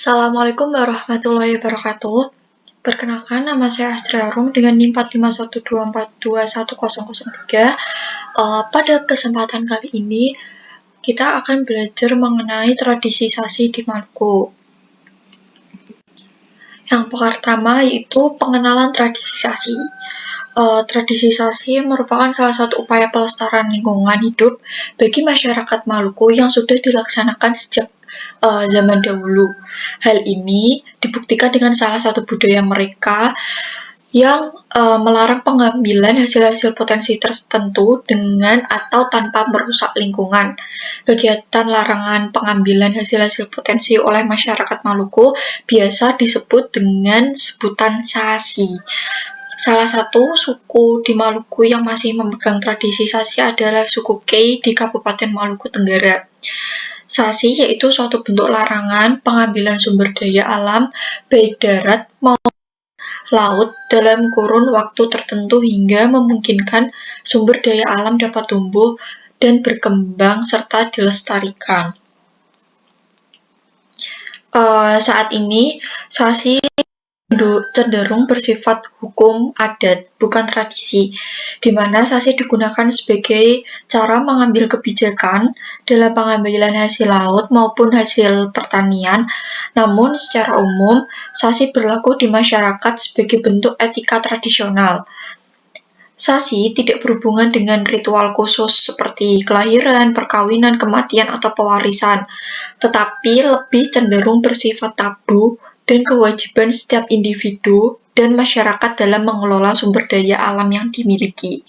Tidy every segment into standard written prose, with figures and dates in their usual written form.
Assalamualaikum warahmatullahi wabarakatuh. Perkenalkan, nama saya Astria Rum dengan NIM 4512421003. Pada kesempatan kali ini, kita akan belajar mengenai tradisi Sasi di Maluku. Yang pertama yaitu pengenalan tradisi Sasi. Tradisi Sasi merupakan salah satu upaya pelestarian lingkungan hidup bagi masyarakat Maluku yang sudah dilaksanakan sejak zaman dahulu. Hal ini dibuktikan dengan salah satu budaya mereka yang melarang pengambilan hasil-hasil potensi tertentu dengan atau tanpa merusak lingkungan. Kegiatan larangan pengambilan hasil-hasil potensi oleh masyarakat Maluku biasa disebut dengan sebutan Sasi. Salah satu suku di Maluku yang masih memegang tradisi Sasi adalah suku Kei di Kabupaten Maluku Tenggara. Sasi yaitu suatu bentuk larangan pengambilan sumber daya alam baik darat maupun laut dalam kurun waktu tertentu hingga memungkinkan sumber daya alam dapat tumbuh dan berkembang serta dilestarikan. Saat ini, Sasi cenderung bersifat hukum adat, bukan tradisi, di mana Sasi digunakan sebagai cara mengambil kebijakan dalam pengambilan hasil laut maupun hasil pertanian. Namun, secara umum, Sasi berlaku di masyarakat sebagai bentuk etika tradisional. Sasi tidak berhubungan dengan ritual khusus seperti kelahiran, perkawinan, kematian, atau pewarisan, tetapi lebih cenderung bersifat tabu dan kewajiban setiap individu dan masyarakat dalam mengelola sumber daya alam yang dimiliki.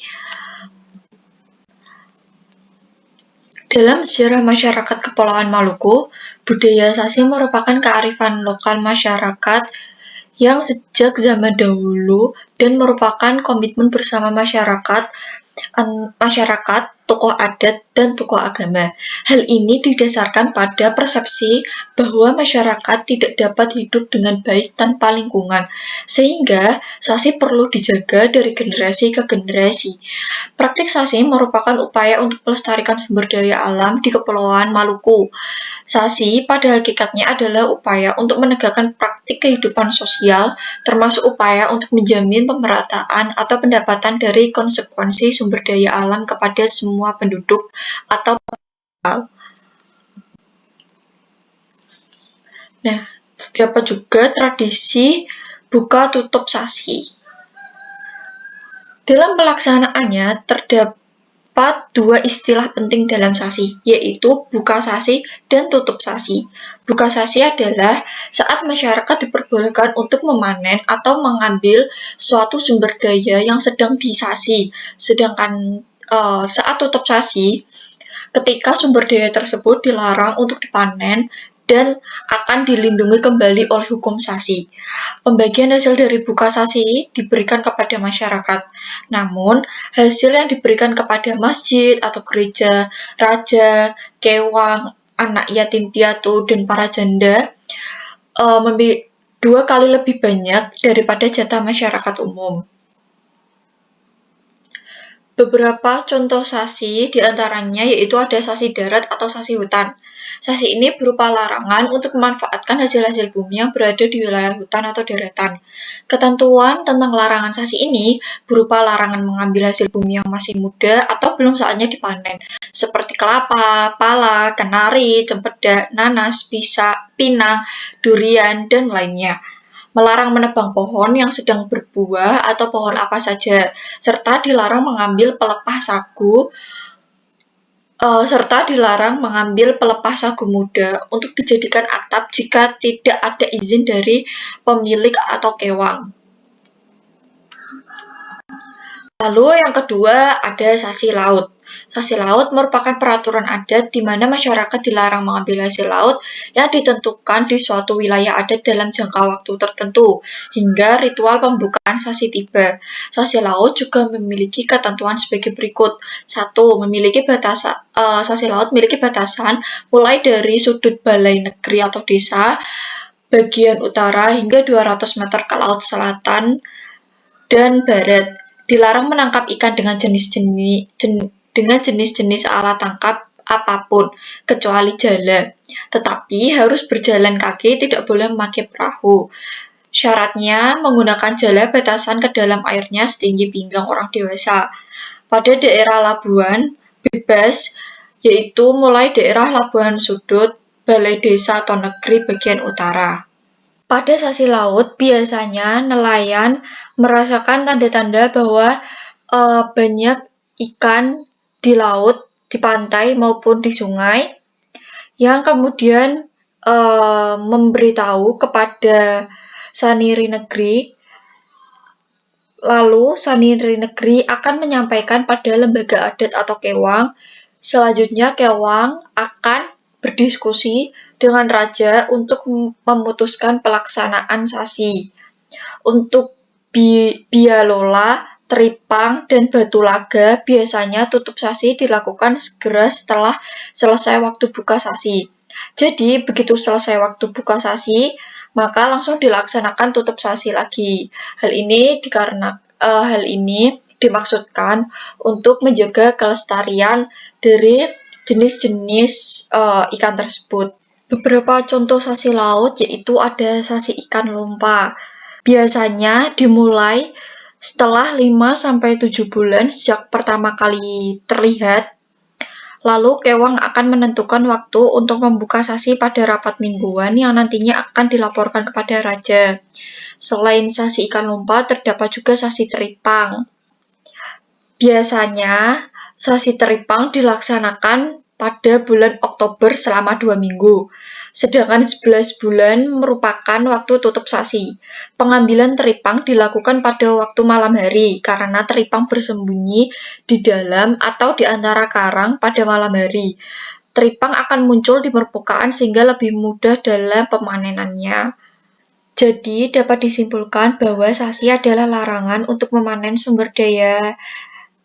Dalam sejarah masyarakat Kepulauan Maluku, budaya Sasi merupakan kearifan lokal masyarakat yang sejak zaman dahulu dan merupakan komitmen bersama masyarakat, tokoh adat, dan tokoh agama. Hal ini didasarkan pada persepsi bahwa masyarakat tidak dapat hidup dengan baik tanpa lingkungan, sehingga Sasi perlu dijaga dari generasi ke generasi. Praktik Sasi merupakan upaya untuk melestarikan sumber daya alam di Kepulauan Maluku. Sasi pada hakikatnya adalah upaya untuk menegakkan praktik kehidupan sosial, termasuk upaya untuk menjamin pemerataan atau pendapatan dari konsekuensi sumber daya alam kepada semua penduduk atau lokal. Nah, terdapat juga tradisi buka tutup Sasi. Dalam pelaksanaannya terdapat dua istilah penting dalam Sasi, yaitu buka Sasi dan tutup Sasi. Buka Sasi adalah saat masyarakat diperbolehkan untuk memanen atau mengambil suatu sumber daya yang sedang disasi, sedangkan saat tutup Sasi, ketika sumber daya tersebut dilarang untuk dipanen dan akan dilindungi kembali oleh hukum Sasi. Pembagian hasil dari buka Sasi diberikan kepada masyarakat. Namun, hasil yang diberikan kepada masjid atau gereja, raja, kewang, anak yatim piatu, dan para janda 2 kali lebih banyak daripada jatah masyarakat umum. Beberapa contoh Sasi diantaranya yaitu ada Sasi darat atau Sasi hutan. Sasi ini berupa larangan untuk memanfaatkan hasil-hasil bumi yang berada di wilayah hutan atau daratan. Ketentuan tentang larangan Sasi ini berupa larangan mengambil hasil bumi yang masih muda atau belum saatnya dipanen, seperti kelapa, pala, kenari, cempedak, nanas, pisang, pinang, durian, dan lainnya. Melarang menebang pohon yang sedang berbuah atau pohon apa saja, serta dilarang mengambil pelepah sagu muda untuk dijadikan atap jika tidak ada izin dari pemilik atau kewang. Lalu yang kedua ada Sasi laut. Sasi laut merupakan peraturan adat di mana masyarakat dilarang mengambil hasil laut yang ditentukan di suatu wilayah adat dalam jangka waktu tertentu, hingga ritual pembukaan Sasi tiba. Sasi laut juga memiliki ketentuan sebagai berikut. 1. Sasi laut memiliki batasan mulai dari sudut balai negeri atau desa bagian utara hingga 200 meter ke laut selatan dan barat. Dilarang menangkap ikan dengan jenis-jenis alat tangkap apapun, kecuali jala. Tetapi harus berjalan kaki, tidak boleh memakai perahu. Syaratnya menggunakan jala batasan ke dalam airnya setinggi pinggang orang dewasa. Pada daerah Labuan, bebas, yaitu mulai daerah Labuan Sudut, Balai Desa atau Negeri bagian utara. Pada sasi laut, biasanya nelayan merasakan tanda-tanda bahwa banyak ikan di laut, di pantai maupun di sungai, yang kemudian memberitahu kepada Saniri Negeri. Lalu Saniri Negeri akan menyampaikan pada lembaga adat atau kewang. Selanjutnya kewang akan berdiskusi dengan raja untuk memutuskan pelaksanaan sasi. Untuk Bialola, Teripang, dan Batulaga biasanya tutup sasi dilakukan segera setelah selesai waktu buka sasi. Jadi begitu selesai waktu buka sasi, maka langsung dilaksanakan tutup sasi lagi. Hal ini dimaksudkan untuk menjaga kelestarian dari jenis-jenis ikan tersebut. Beberapa contoh sasi laut yaitu ada sasi ikan lompa. Biasanya dimulai setelah 5-7 bulan sejak pertama kali terlihat. Lalu kewang akan menentukan waktu untuk membuka sasi pada rapat mingguan yang nantinya akan dilaporkan kepada raja. Selain sasi ikan lompa, terdapat juga sasi teripang. Biasanya, sasi teripang dilaksanakan pada bulan Oktober selama 2 minggu, sedangkan 11 bulan merupakan waktu tutup sasi. Pengambilan teripang dilakukan pada waktu malam hari, karena teripang bersembunyi di dalam atau di antara karang pada malam hari. Teripang akan muncul di permukaan sehingga lebih mudah dalam pemanenannya. Jadi, dapat disimpulkan bahwa sasi adalah larangan untuk memanen sumber daya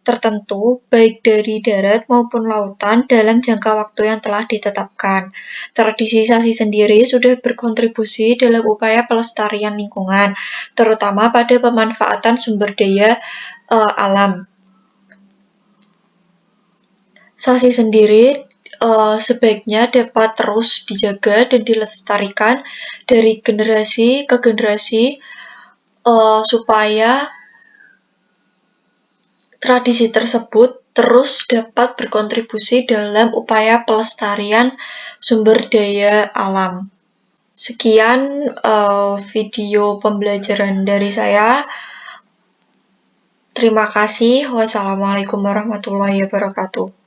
tertentu, baik dari darat maupun lautan, dalam jangka waktu yang telah ditetapkan. Tradisi sasi sendiri sudah berkontribusi dalam upaya pelestarian lingkungan, terutama pada pemanfaatan sumber daya alam. Sasi sendiri sebaiknya dapat terus dijaga dan dilestarikan dari generasi ke generasi supaya tradisi tersebut terus dapat berkontribusi dalam upaya pelestarian sumber daya alam. Sekian video pembelajaran dari saya. Terima kasih. Wassalamualaikum warahmatullahi wabarakatuh.